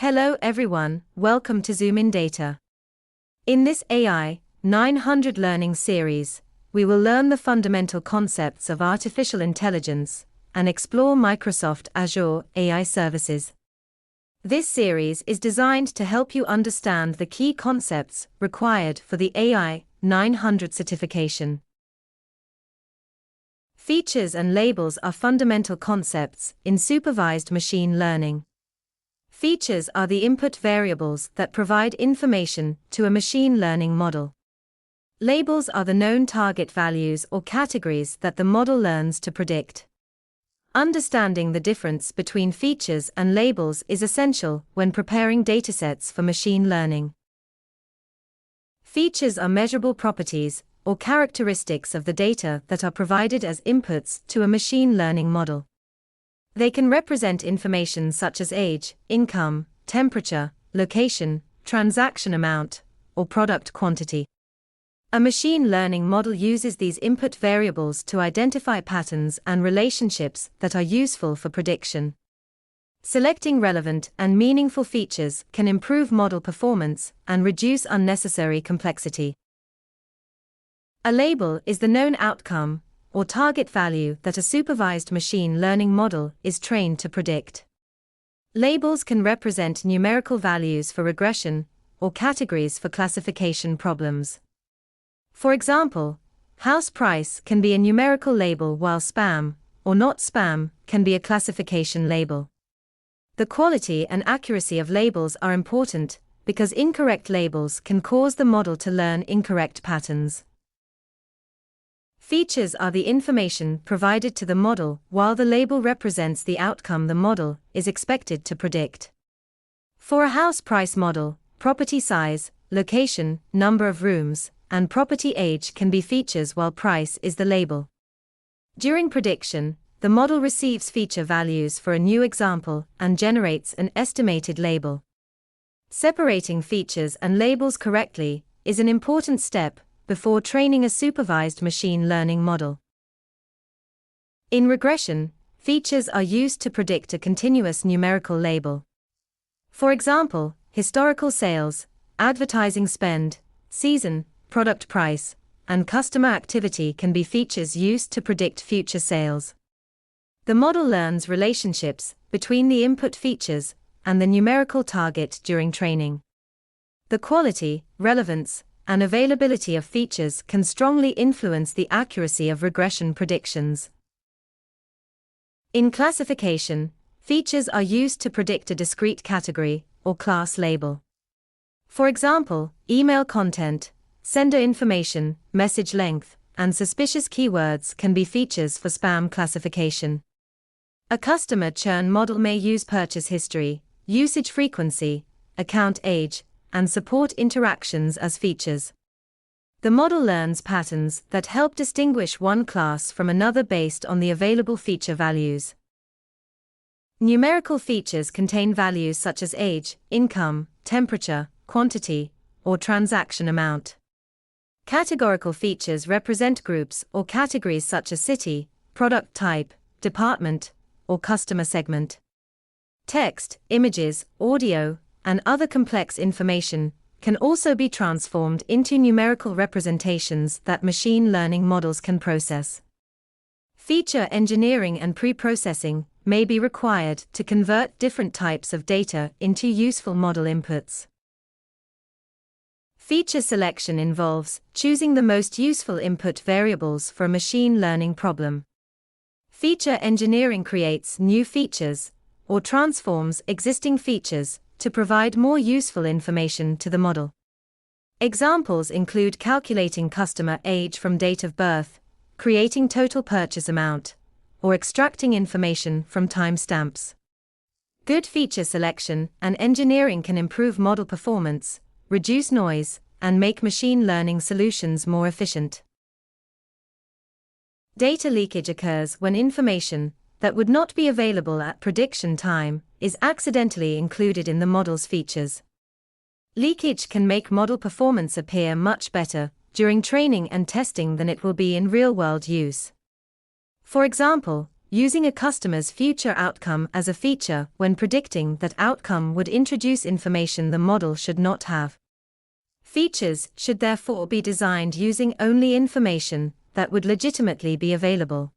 Hello everyone, welcome to Zoom in Data. In this AI 900 learning series, we will learn the fundamental concepts of artificial intelligence and explore Microsoft Azure AI services. This series is designed to help you understand the key concepts required for the AI 900 certification. Features and labels are fundamental concepts in supervised machine learning. Features are the input variables that provide information to a machine learning model. Labels are the known target values or categories that the model learns to predict. Understanding the difference between features and labels is essential when preparing datasets for machine learning. Features are measurable properties or characteristics of the data that are provided as inputs to a machine learning model. They can represent information such as age, income, temperature, location, transaction amount, or product quantity. A machine learning model uses these input variables to identify patterns and relationships that are useful for prediction. Selecting relevant and meaningful features can improve model performance and reduce unnecessary complexity. A label is the known outcome or target value that a supervised machine learning model is trained to predict. Labels can represent numerical values for regression or categories for classification problems. For example, house price can be a numerical label while spam, or not spam, can be a classification label. The quality and accuracy of labels are important because incorrect labels can cause the model to learn incorrect patterns. Features are the information provided to the model while the label represents the outcome the model is expected to predict. For a house price model, property size, location, number of rooms, and property age can be features while price is the label. During prediction, the model receives feature values for a new example and generates an estimated label. Separating features and labels correctly is an important step before training a supervised machine learning model. In regression, features are used to predict a continuous numerical label. For example, historical sales, advertising spend, season, product price, and customer activity can be features used to predict future sales. The model learns relationships between the input features and the numerical target during training. The quality, relevance, and availability of features can strongly influence the accuracy of regression predictions. In classification, features are used to predict a discrete category or class label. For example, email content, sender information, message length, and suspicious keywords can be features for spam classification. A customer churn model may use purchase history, usage frequency, account age, and support interactions as features. The model learns patterns that help distinguish one class from another based on the available feature values. Numerical features contain values such as age, income, temperature, quantity, or transaction amount. Categorical features represent groups or categories such as city, product type, department, or customer segment. Text, images, audio, and other complex information can also be transformed into numerical representations that machine learning models can process. Feature engineering and pre-processing may be required to convert different types of data into useful model inputs. Feature selection involves choosing the most useful input variables for a machine learning problem. Feature engineering creates new features or transforms existing features to provide more useful information to the model. Examples include calculating customer age from date of birth, creating total purchase amount, or extracting information from timestamps. Good feature selection and engineering can improve model performance, reduce noise, and make machine learning solutions more efficient. Data leakage occurs when information that would not be available at prediction time is accidentally included in the model's features. Leakage can make model performance appear much better during training and testing than it will be in real-world use. For example, using a customer's future outcome as a feature when predicting that outcome would introduce information the model should not have. Features should therefore be designed using only information that would legitimately be available.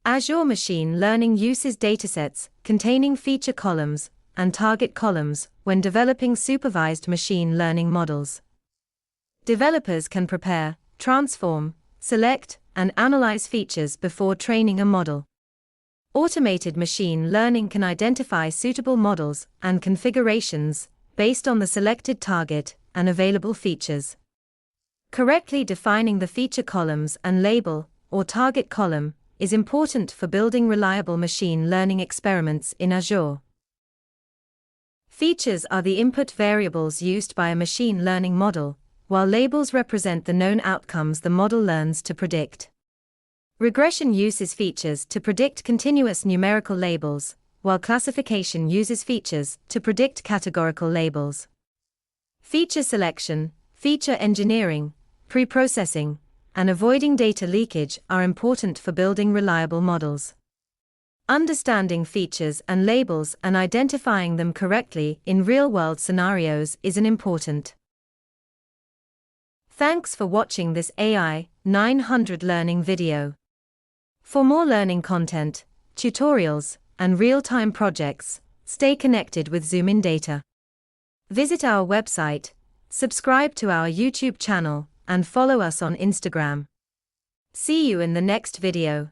Azure Machine Learning uses datasets containing feature columns and target columns when developing supervised machine learning models. Developers can prepare, transform, select, and analyze features before training a model. Automated machine learning can identify suitable models and configurations based on the selected target and available features. Correctly defining the feature columns and label, or target column, is important for building reliable machine learning experiments in Azure. Features are the input variables used by a machine learning model, while labels represent the known outcomes the model learns to predict. Regression uses features to predict continuous numerical labels, while classification uses features to predict categorical labels. Feature selection, feature engineering, pre-processing, and avoiding data leakage are important for building reliable models. Understanding features and labels and identifying them correctly in real-world scenarios is an important. Thanks for watching this AI 900 learning video. For more learning content, tutorials, and real-time projects, stay connected with Zoomin Data. Visit our website, subscribe to our YouTube channel, and follow us on Instagram. See you in the next video.